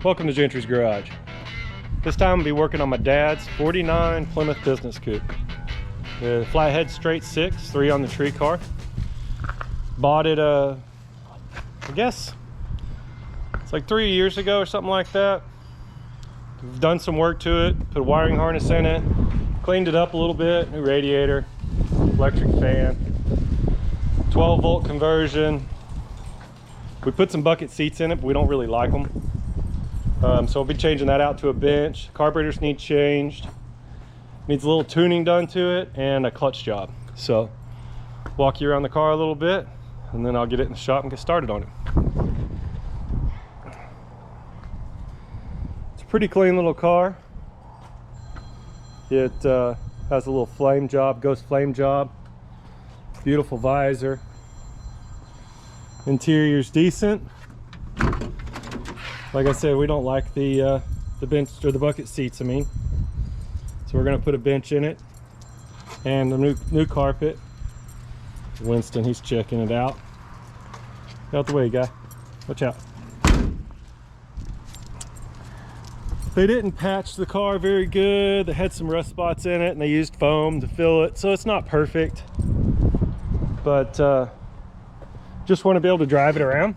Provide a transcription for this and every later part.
Welcome to Gentry's Garage. This time I'll be working on my dad's 49 Plymouth Business Coupe. The flathead straight 6, 3 on the tree car. Bought it, I guess, it's like 3 years ago or something like that. We've done some work to it, put a wiring harness in it, cleaned it up a little bit, new radiator, electric fan, 12 volt conversion. We put some bucket seats in it, but we don't really like them. So I'll be changing that out to a bench. Carburetors need changed. Needs a little tuning done to it and a clutch job. So walk you around the car a little bit and then I'll get it in the shop and get started on it. It's a pretty clean little car. It has a little flame job, ghost flame job. Beautiful visor. Interior's decent. Like I said, we don't like the bench or the bucket seats, I mean. So we're gonna put a bench in it and a new carpet. Winston, he's checking it out. Get out the way, guy. Watch out. They didn't patch the car very good. They had some rust spots in it and they used foam to fill it. So it's not perfect, but just want to be able to drive it around.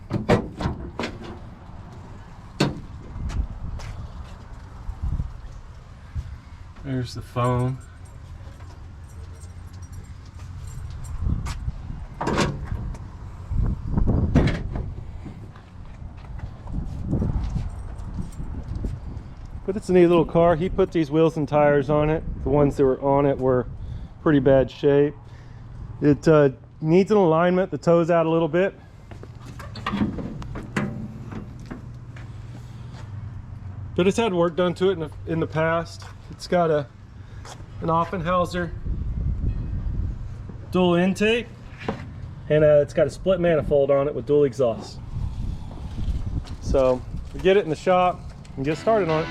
There's the phone. But it's a neat little car. He put these wheels and tires on it. The ones that were on it were pretty bad shape. It needs an alignment. The toe's out a little bit. But it's had work done to it in the past. It's got an Offenhauser dual intake, and it's got a split manifold on it with dual exhaust. So we get it in the shop and get started on it.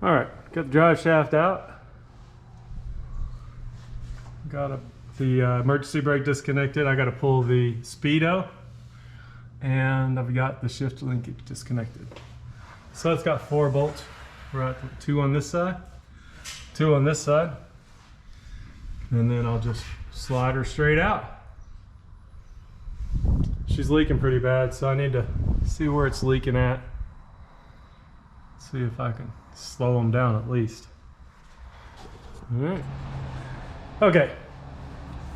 All right, got the drive shaft out. Got the emergency brake disconnected. I got to pull the speedo, and I've got the shift linkage disconnected. So it's got 4 bolts. We're at 2 on this side, 2 on this side, and then I'll just slide her straight out. She's leaking pretty bad, so I need to see where it's leaking at. See if I can slow them down at least. All right. Okay.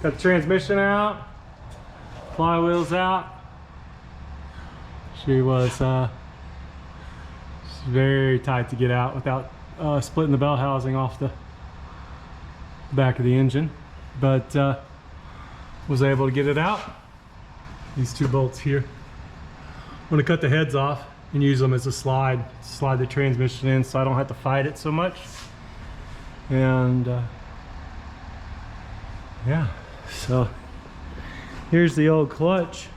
Got the transmission out. Flywheel's out. She was very tight to get out without splitting the bell housing off the back of the engine, but was able to get it out. These 2 bolts here. I'm going to cut the heads off and use them as a slide the transmission in so I don't have to fight it so much. And yeah, so here's the old clutch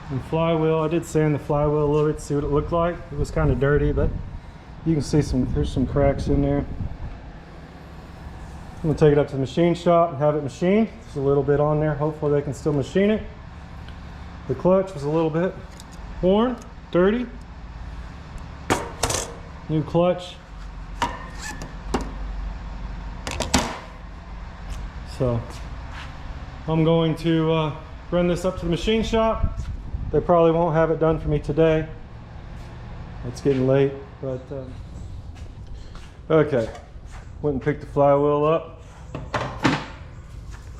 and flywheel. I did sand the flywheel a little bit to see what it looked like. It was kind of dirty, but you can see there's some cracks in there. I'm gonna take it up to the machine shop and have it machined. There's a little bit on there. Hopefully they can still machine it. The clutch was a little bit worn, dirty. New clutch. So I'm going to run this up to the machine shop. They probably won't have it done for me today. It's getting late, but okay. Went and picked the flywheel up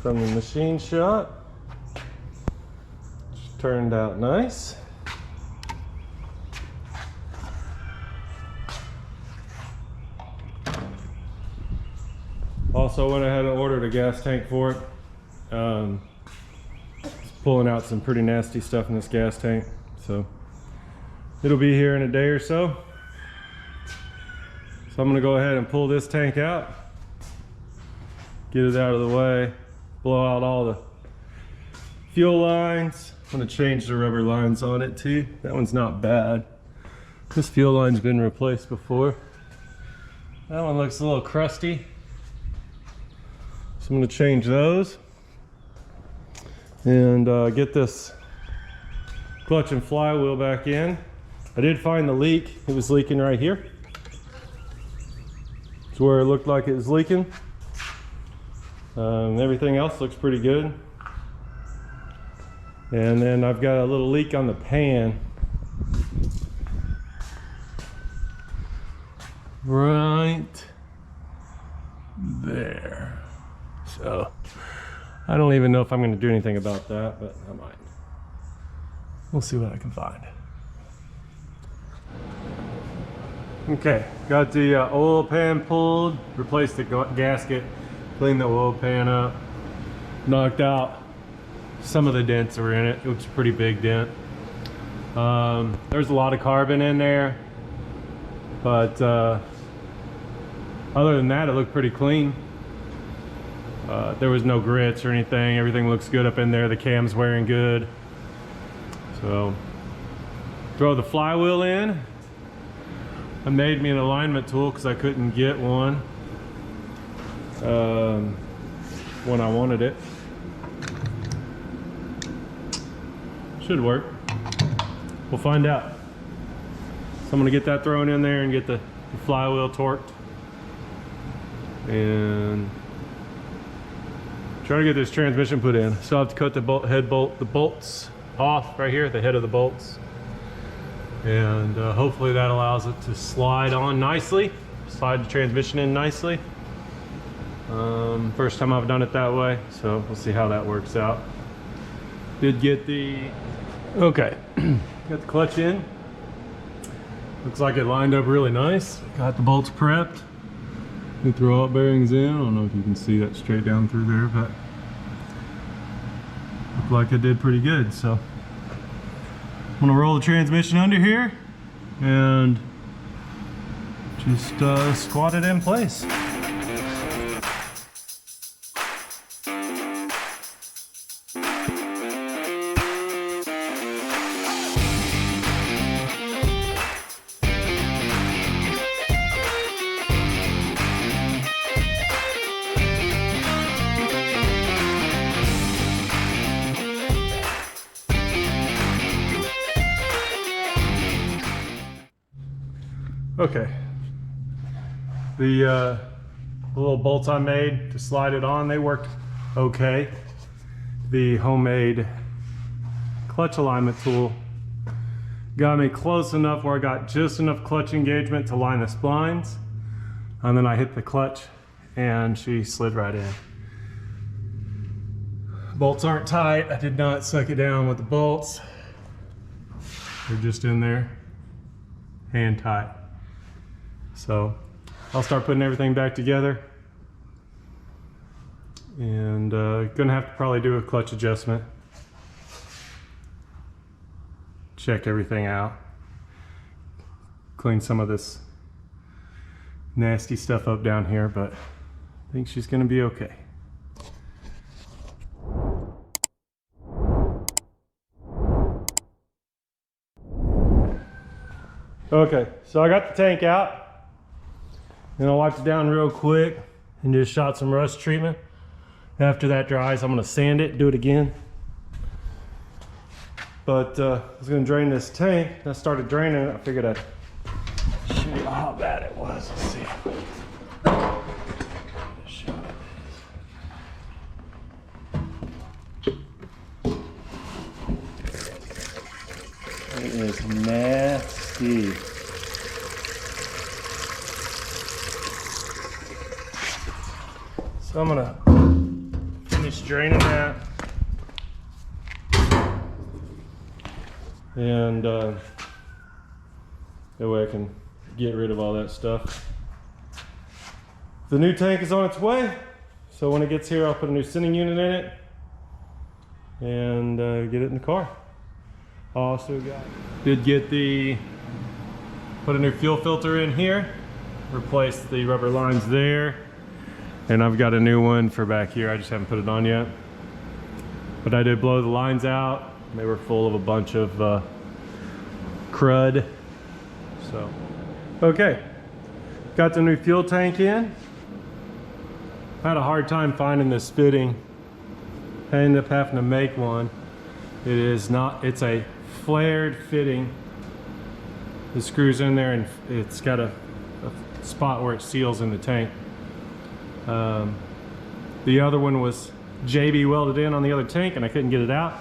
from the machine shop. Which turned out nice. Also went ahead and ordered a gas tank for it. It's pulling out some pretty nasty stuff in this gas tank, so it'll be here in a day or so. So I'm gonna go ahead and pull this tank out, get it out of the way, blow out all the fuel lines. I'm gonna change the rubber lines on it too. That one's not bad. This fuel line's been replaced before. That one looks a little crusty. So I'm gonna change those and get this clutch and flywheel back in. I did find the leak. It was leaking right here. It's where it looked like it was leaking. Everything else looks pretty good. And then I've got a little leak on the pan. Right there. So I don't even know if I'm going to do anything about that, but I might. We'll see what I can find. Okay, got the oil pan pulled, replaced the gasket, cleaned the oil pan up, knocked out some of the dents that were in it. It was a pretty big dent. There's a lot of carbon in there, but other than that, it looked pretty clean. There was no grits or anything. Everything looks good up in there. The cam's wearing good. So throw the flywheel in. I made me an alignment tool because I couldn't get one when I wanted it. Should work. We'll find out. So I'm gonna get that thrown in there and get the flywheel torqued and try to get this transmission put in. So I have to cut the the bolts off right here at the head of the bolts. And hopefully that allows it to slide on nicely, slide the transmission in nicely. First time I've done it that way, so we'll see how that works out. Did get the, okay, got the clutch in. Looks like it lined up really nice. Got the bolts prepped. The throw-out bearings in. I don't know if you can see that straight down through there, but looked like it did pretty good. So I'm gonna roll the transmission under here and just squat it in place. Okay. The little bolts I made to slide it on, they worked okay. The homemade clutch alignment tool got me close enough where I got just enough clutch engagement to line the splines, and then I hit the clutch and she slid right in. Bolts aren't tight. I did not suck it down with the bolts. They're just in there, hand tight. So I'll start putting everything back together, and gonna have to probably do a clutch adjustment. Check everything out. Clean some of this nasty stuff up down here, but I think she's gonna be okay. Okay, so I got the tank out, and I wiped it down real quick and just shot some rust treatment. After that dries, I'm gonna sand it, do it again. But I was gonna drain this tank, and I started draining it. I figured I'd show you how bad it was. Let's see. It is nasty. So I'm gonna finish draining that, and that way I can get rid of all that stuff. The new tank is on its way, so when it gets here I'll put a new sending unit in it and get it in the car. Also did get put a new fuel filter in here, replaced the rubber lines there, and I've got a new one for back here. I just haven't put it on yet, but I did blow the lines out. They were full of a bunch of crud. So okay, got the new fuel tank in. I had a hard time finding this fitting. I ended up having to make one. It is not, it's a flared fitting. The screws in there, and it's got a spot where it seals in the tank. The other one was JB welded in on the other tank, and I couldn't get it out,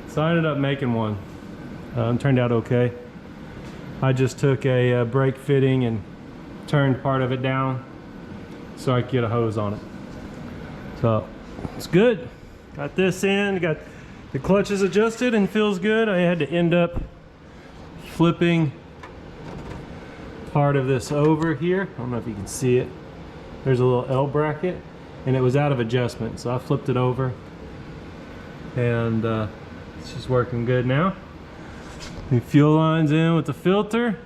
so I ended up making one. Turned out okay. I just took a brake fitting and turned part of it down so I could get a hose on it. So it's good. Got this in, got the clutches adjusted, and feels good. I had to end up flipping part of this over here. I don't know if you can see it. There's a little L bracket, and it was out of adjustment, so I flipped it over, and it's just working good now. The fuel line's in with the filter,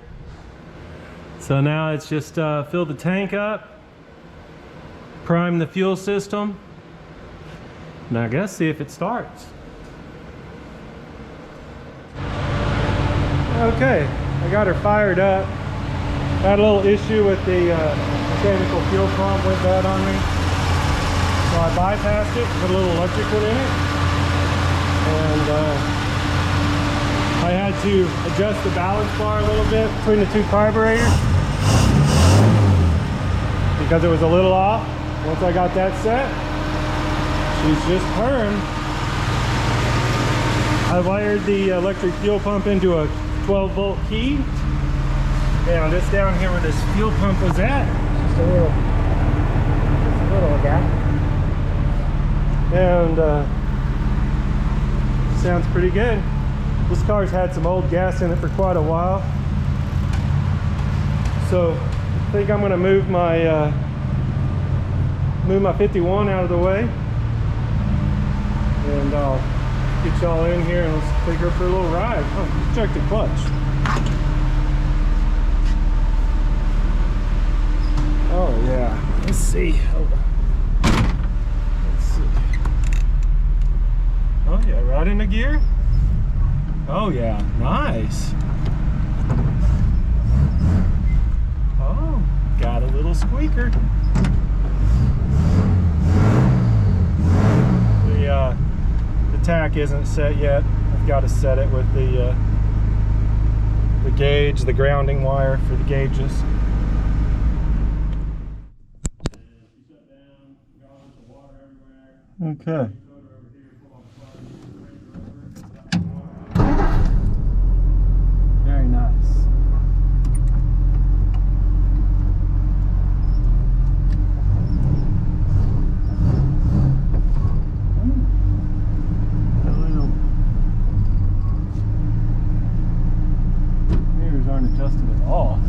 so now it's just fill the tank up, prime the fuel system, and I guess see if it starts. Okay, I got her fired up. Had a little issue with the mechanical fuel pump, went bad on me, so I bypassed it, put a little electrical in it, and I had to adjust the balance bar a little bit between the two carburetors because it was a little off. Once I got that set, she's just purring. I wired the electric fuel pump into a 12-volt key, and just down here where this fuel pump was at, just a little gap, and sounds pretty good. This car's had some old gas in it for quite a while, so I think I'm going to move my 51 out of the way, and I'll get y'all in here and let's take her for a little ride. Oh, check the clutch. Oh yeah, let's see. Hold on. Let's see. Oh yeah, right in the gear. Oh yeah, nice. Oh, got a little squeaker. The tack isn't set yet. I've got to set it with the gauge, the grounding wire for the gauges. Okay. Very nice. Mirrors aren't adjusted at all.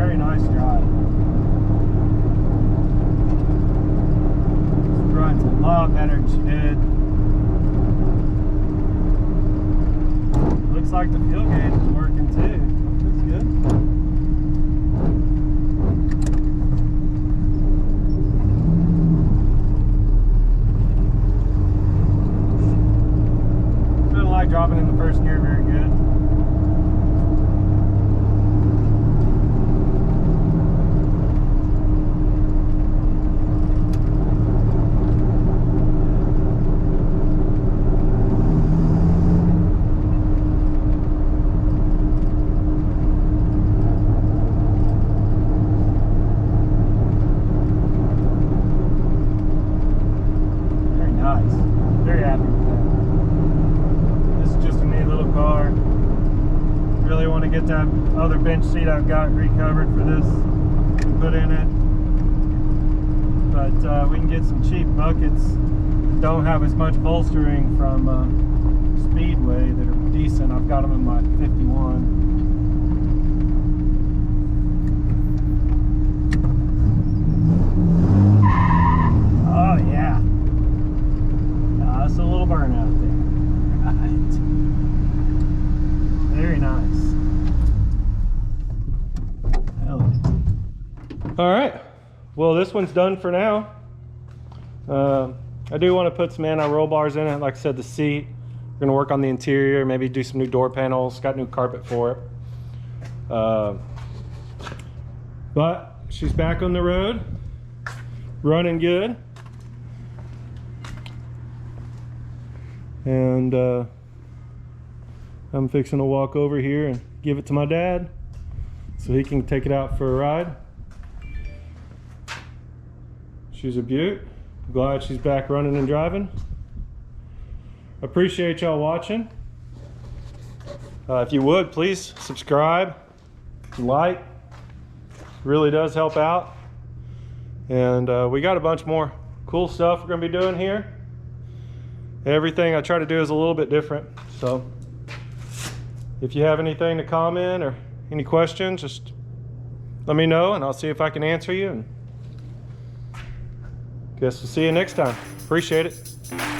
Very nice drive. This runs a lot better than she did. Looks like the fuel gauge is working too. That's good. Dropping in the first gear very good. Very nice. Very happy with that. Really want to get that other bench seat I've got recovered for this and put in it, but we can get some cheap buckets that don't have as much bolstering from Speedway that are decent. I've got them in my 51. Oh yeah, that's a little burnout there. Right. Very nice. All right, well, this one's done for now. I do want to put some anti-roll bars in it. Like I said, the seat, we're gonna work on the interior, maybe do some new door panels, got new carpet for it. But she's back on the road, running good. And I'm fixing to walk over here and give it to my dad so he can take it out for a ride. She's a beaut. Glad she's back running and driving. Appreciate y'all watching. If you would, please subscribe, like. Really does help out. And we got a bunch more cool stuff we're gonna be doing here. Everything I try to do is a little bit different. So if you have anything to comment or any questions, just let me know and I'll see if I can answer you. And guess we'll see you next time. Appreciate it.